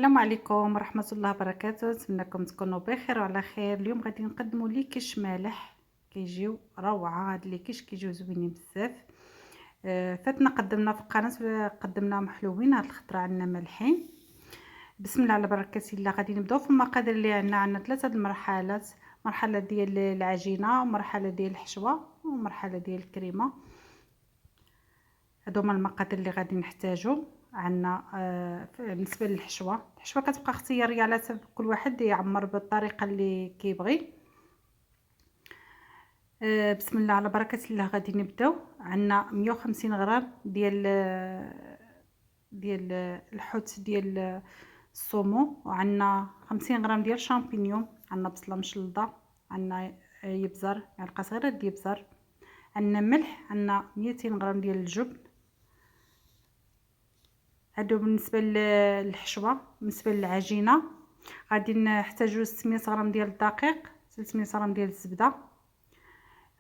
السلام عليكم ورحمة الله وبركاته، نتمنىكم تكونوا بخير وعلى خير. اليوم غادي نقدموا لي كيش مالح كيجيو روعة. هاد لي كيش كيجيو زوينين بزاف. فاتنا قدمنا في القناة قدمنا محلوين، هاد الخطرة عندنا مالحين. بسم الله على بركة الله. غادي نبداو في المقادير اللي عندنا ثلاثة المرحلات: مرحلة ديال العجينة، ومرحلة ديال الحشوة، ومرحلة ديال الكريمة. هادو هما المقادير اللي غادي نحتاجو. عندنا بالنسبه للحشوه، الحشوه كتبقى اختياريه على حسب كل واحد يعمر بالطريقه اللي كيبغي. بسم الله على بركه الله. غادي نبداو. عندنا 150 غرام ديال الحوت ديال الصومو، وعندنا 50 غرام ديال الشامبينيون، عندنا بصله مشلضه، عندنا يبزر معلقه صغيره ديال اليبزر، عندنا ملح، عندنا 200 غرام ديال الجبن. هادو بالنسبه للحشوه. بالنسبه للعجينه غادي نحتاجو 600 غرام ديال الدقيق، 300 غرام ديال الزبده،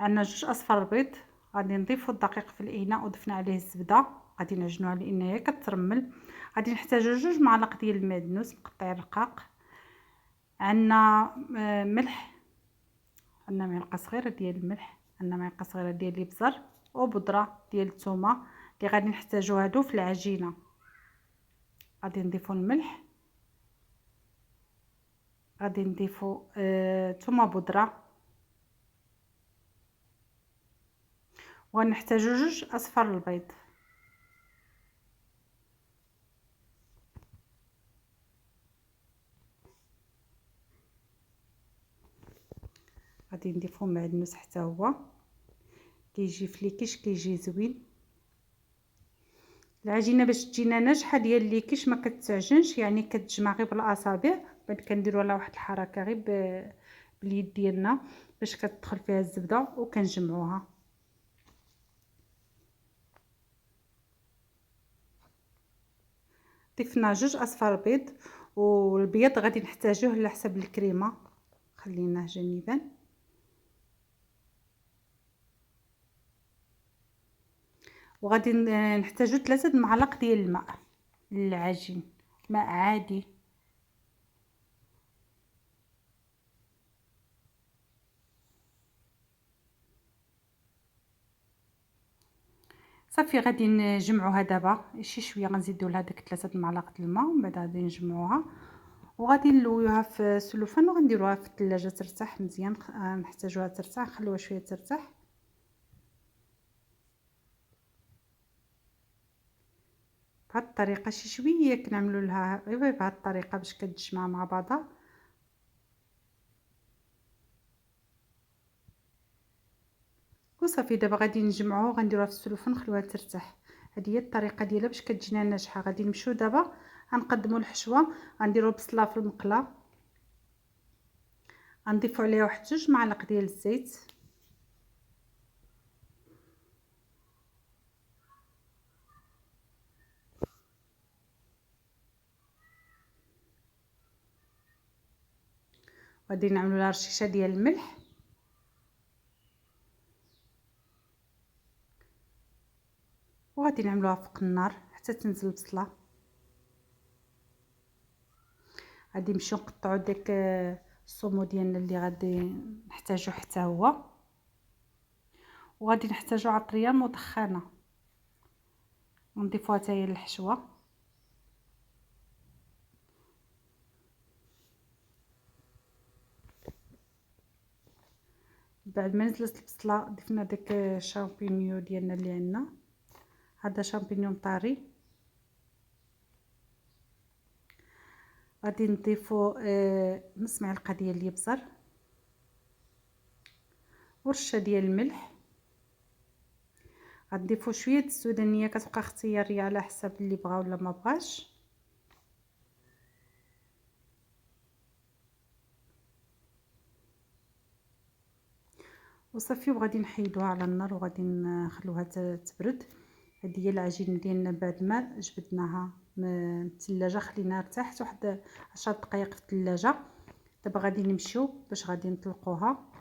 عندنا 2 اصفر بيض. غادي نضيفو الدقيق في الاناء وضفنا عليه الزبده، غادي نعجنوها لان هي كترمل. غادي نحتاجو 2 معالق ديال المعدنوس مقطع رقاق، عندنا ملح، عندنا معلقه صغيره ديال الملح، عندنا معلقه صغيره ديال الابزار، وبودره ديال الثومه اللي غادي نحتاجو هادو في العجينه. غادي نضيفو الملح، غادي نضيفو ثومه بودره، وغنحتاجو 2 اصفر البيض. غادي نضيفو معدنوس حتى هو كيجي في ليكيش كيجي زوين. العجينه باش تجينا ناجحه ديال ليكيش ما كتعجنش، يعني كتجمع غير بالاصابع. بعد كنديروا لها واحد الحركه غير باليد ديالنا باش كتدخل فيها الزبده وكنجمعوها. ضفنا 2 اصفار بيض، والبيض غادي نحتاجوه على حسب الكريمه، خليناه جانبا. وغادي نحتاجو 3 معالق ديال الماء للعجين، ماء عادي. صافي غادي نجمعوها دابا شي شويه، غنزيدوا لها داك 3 معالق الماء، ومن بعد غادي نجمعوها وغادي نلويوها في السلوفان وغنديروها في الثلاجه ترتاح مزيان. نحتاجوها ترتاح، نخلوها شويه ترتاح. بهاد الطريقه شي شويه كنعملوا لها غير بهاد الطريقه باش كتجمع مع بعضها. وصافي دابا غادي نجمعوها وغنديروها في السلوفان نخلوها ترتاح. هذه هي الطريقه ديالها باش كتجينا ناجحه. غادي نمشيو دابا غنقدموا الحشوه. غنديروا بصله في المقله، غنضيفوا عليها واحد 2 معالق ديال الزيت، غادي نعملوا لها رشيشه ديال الملح، وغادي نعملوها فوق النار حتى تنزل البصله. غادي نمشيو نقطعوا داك الصومو ديالنا اللي غادي نحتاجو حتى هو، وغادي نحتاجو عطريه مدخنه ونضيفوها حتى هي للحشوه. بعد ما نزلت البصله ضفنا داك الشامبينيو ديالنا اللي عندنا، هذا شامبينيون طاري. غادي نضيفو نص معلقه ديال اليبزر، ورشه ديال الملح. غنضيفو شويه السودانيه، كتبقى اختياريه على حسب اللي بغا ولا ما بغاش. وصافي وغادي نحيدوها على النار وغادي نخلوها تبرد. هذه هي العجينه ديالنا بعد ما جبدناها من الثلاجه، خليناها ارتاحت واحد 10 دقائق في الثلاجه. دابا غادي نمشيو باش غادي نطلقوها،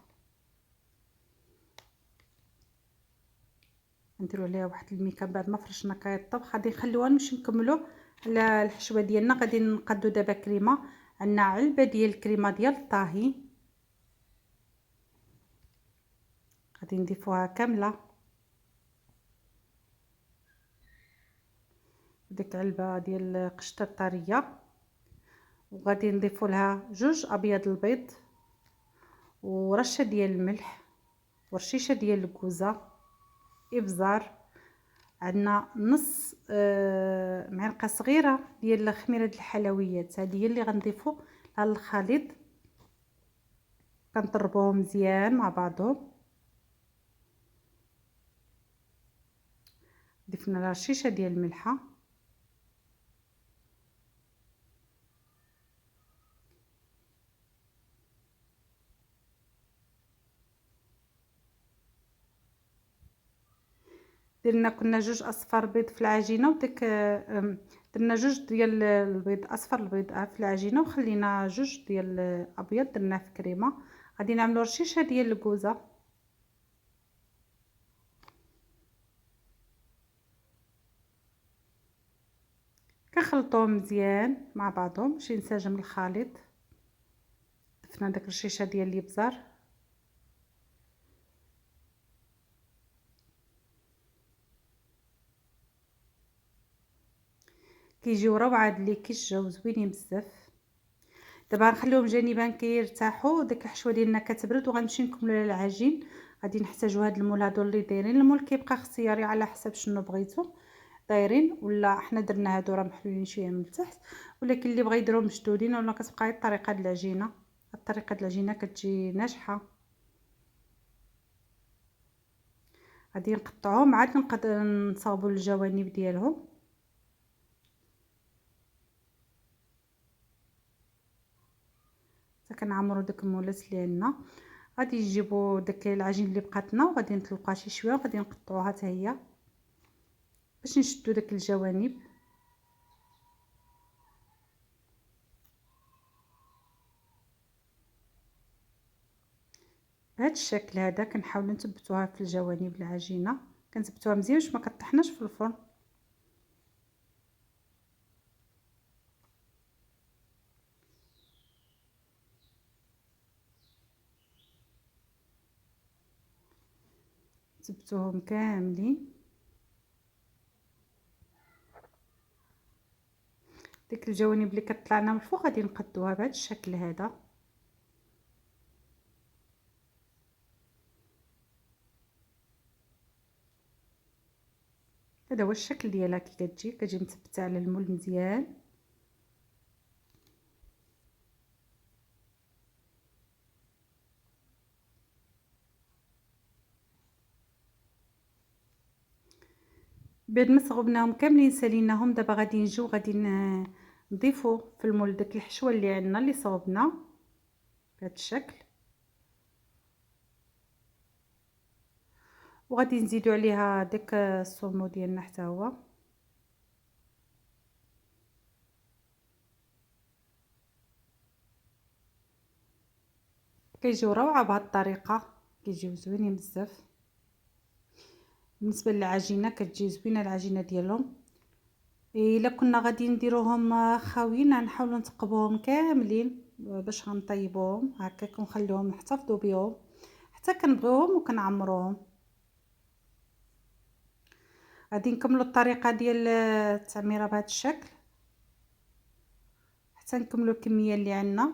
نديروا عليها واحد الميكه. بعد ما فرشنا كاع الطبخ غادي نخليوها نمشي نكملوا على الحشوه ديالنا. غادي نقادو دابا كريمه. عندنا علبه ديال الكريمه ديال الطهي، غادي نضيفوها كامله. ديك علبه ديال قشطه طريه، وغادي نضيفوا لها 2 ابيض البيض، ورشه ديال الملح، ورشيشه ديال الكوزه، ابزار. عندنا نص معلقه صغيره ديال خميره الحلويات، هذه هي اللي غنضيفوا لها الخليط. كنضربوهم مزيان مع بعضهم. ضفنا لها رشيشه ديال الملحه، كنا 2 اصفار بيض في العجينه، وديك درنا 2 ديال البيض اصفر البيض في العجينه، وخلينا 2 ديال ابيض درناه في كريمه. غادي نعملو رشيشه ديال الكوزه، كنخلطوهم مزيان مع بعضهم باش ينسجم الخليط. ضفنا داك الرشيشه ديال الابزار، كيجيو روعه هاد لي كيش، جاو زوينين بزاف. دابا غنخليهم جانبا كيرتاحوا، ديك الحشوه ديالنا كتبرد وغنمشي نكملوا العجين. غادي نحتاجوا هاد المول هادو اللي دايرين. المول كيبقى اختياري على حسب شنو بغيتو دايرين، ولا حنا درنا هادو راه محلولين شويه من التحت، ولكن اللي بغى يديرهم مشدودين ولا كتبقى غير الطريقه ديال العجينه. الطريقه ديال العجينه كتجي ناجحه. غادي نقطعوهم عاد نقدر نصاوبوا الجوانب ديالهم. حتى كنعمروا داك المولات اللي عندنا. غادي نجيبوا داك العجين اللي بقاتنا وغادي نطلقوها شي شويه، وغادي نقطعوها حتى هي باش نشدوا داك الجوانب بهذا الشكل هذا. كنحاولوا نثبتوها في الجوانب العجينه، كنثبتوها مزيان باش ما كطحناش في الفرن. ثبتوهم كاملين. ديك الجوانب اللي كطلعنا من الفوق غادي نقدوها بهذا الشكل هذا. هذا هو الشكل ديالها كي كتجي مثبته على المول مزيان. بعد ما صغبناهم كاملين ساليناهم، دابا غادي نجيو غادي نضيفو في المول داك الحشوه اللي عندنا اللي صوبنا بهذا الشكل، وغادي نزيدو عليها داك الصومو ديالنا حتى هو. كيجيو روعه بهذه الطريقه، كيجيو زوينين بزاف. بالنسبه للعجينه كتجي زوينه العجينه ديالهم. الا كنا غادي نديروهم خاويين نحاولوا نثقبوهم كاملين باش غنطيبوهم هكاك ونخليوهم نحتفظوا بهم حتى كنبغيوهم وكنعمروهم. غادي نكملوا الطريقه ديال التعميره بهذا الشكل حتى نكملوا الكميه اللي عندنا.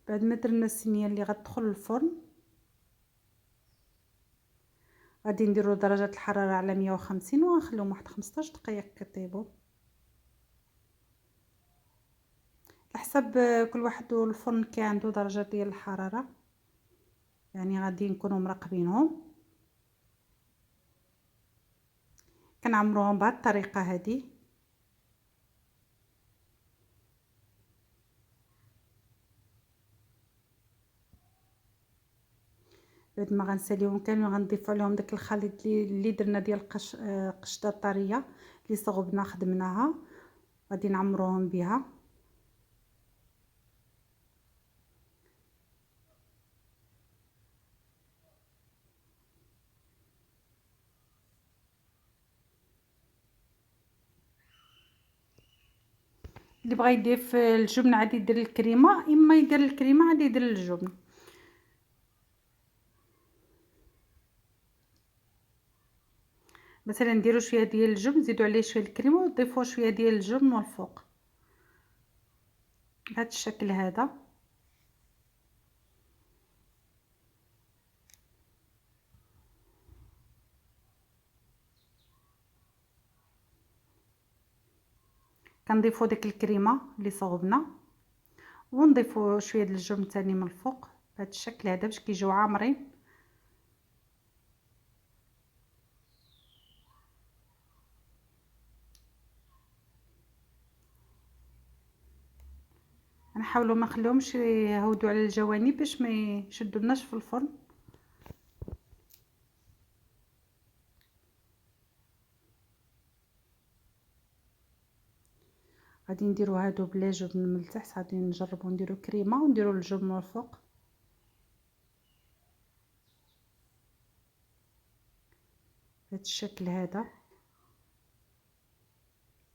بعد ما درنا الصينيه اللي غتدخل الفرن، غادي نديروا درجه الحراره على 150 ونخليهم واحد 15 دقيقه كيطيبوا على حسب كل واحد والفرن كي عنده درجه ديال الحراره، يعني غادي نكونوا مراقبينهم. كنعمروهم بهذه الطريقه هذه. بعد ما غنساليوهم كاملين غنضيفوا عليهم داك الخليط اللي درنا ديال قشطه طريه اللي صغبنا خدمناها، غادي نعمروهم بها. اللي بغى يضيف الجبن عادي يدير الكريمه، اما يدير الكريمه عادي يدير الجبن. مثلا نديرو شويه ديال الجبن، نزيدو عليه شويه الكريمه ونضيفو شويه ديال الجبن من الفوق بهذا الشكل هذا. كنضيفو ديك الكريمه اللي صوبنا ونضيفو شويه ديال الجبن ثاني من الفوق بهذا الشكل هذا باش كيجيو عامرين. نحاولوا ما نخليهمش يهودوا على الجوانب باش ما يشدوناش في الفرن. غادي نديرو هادو بلا جبن من التحت، غادي نجربو نديرو كريمه ونديرو الجبن من الفوق بهذا الشكل هذا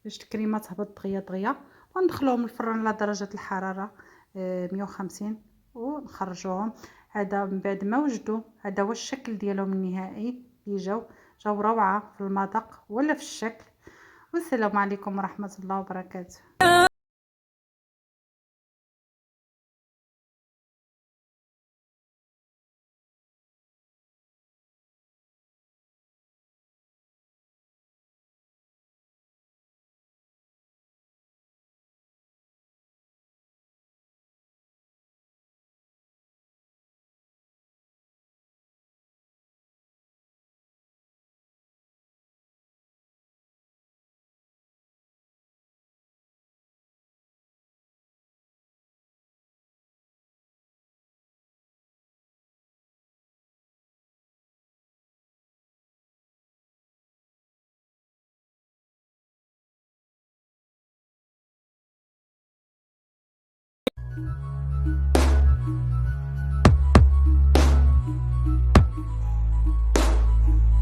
باش الكريمه تهبط دغيا دغيا. وندخلوهم الفران على درجه الحراره 150 ونخرجوهم. هذا من بعد ما وجدوا، هذا هو الشكل ديالهم النهائي. جاو روعه في المذاق ولا في الشكل. والسلام عليكم ورحمه الله وبركاته.